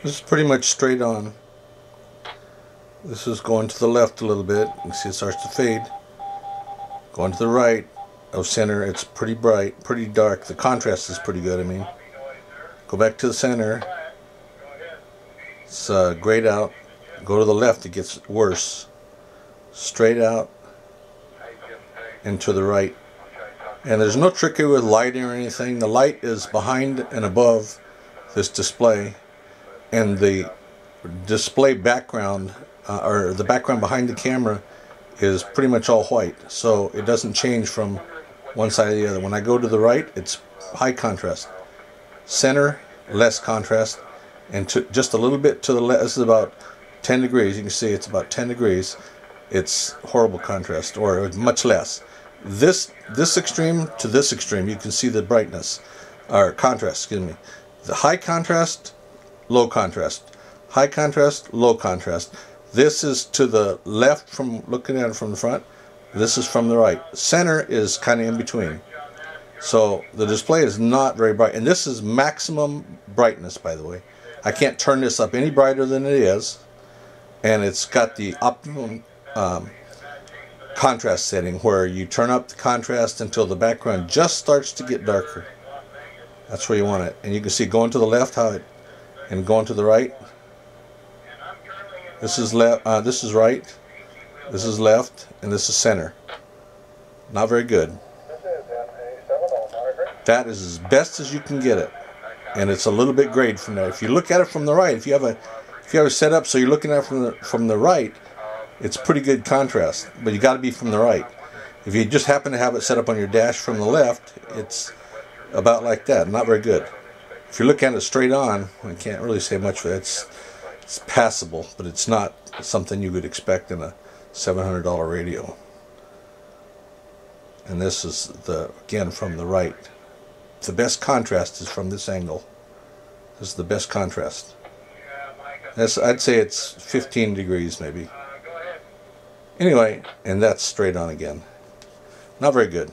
This is pretty much straight on. This is going to the left a little bit. You see it starts to fade. Going to the right of center, it's pretty bright, pretty dark. The contrast is pretty good, I mean. Go back to the center. It's grayed out. Go to the left, it gets worse. Straight out and to the right. And there's no trickery with lighting or anything. The light is behind and above this display, and the display background or the background behind the camera is pretty much all white, so it doesn't change from one side to the other. When I go to the right, it's high contrast. Center, less contrast, and just a little bit to the left. This is about 10 degrees. You can see it's about 10 degrees. It's horrible contrast, or much less. This extreme to this extreme, you can see the brightness, or contrast, excuse me. The high contrast, low contrast. High contrast, low contrast. This is to the left from looking at it from the front. This is from the right. Center is kind of in between. So the display is not very bright. And this is maximum brightness, by the way. I can't turn this up any brighter than it is. And it's got the optimum contrast setting, where you turn up the contrast until the background just starts to get darker. That's where you want it. And you can see going to the left how it, and going to the right. This is left. This is right. This is left, and this is center. Not very good. That is as best as you can get it, and it's a little bit grayed from there. If you look at it from the right, if you have a setup so you're looking at it from the right, it's pretty good contrast, but you got to be from the right. If you just happen to have it set up on your dash from the left, it's about like that. Not very good. If you're looking at it straight on, I can't really say much for it. It's passable, but it's not something you would expect in a $700 radio. And this is again from the right. The best contrast is from this angle. This is the best contrast. I'd say it's 15 degrees maybe. Anyway, and that's straight on again. Not very good.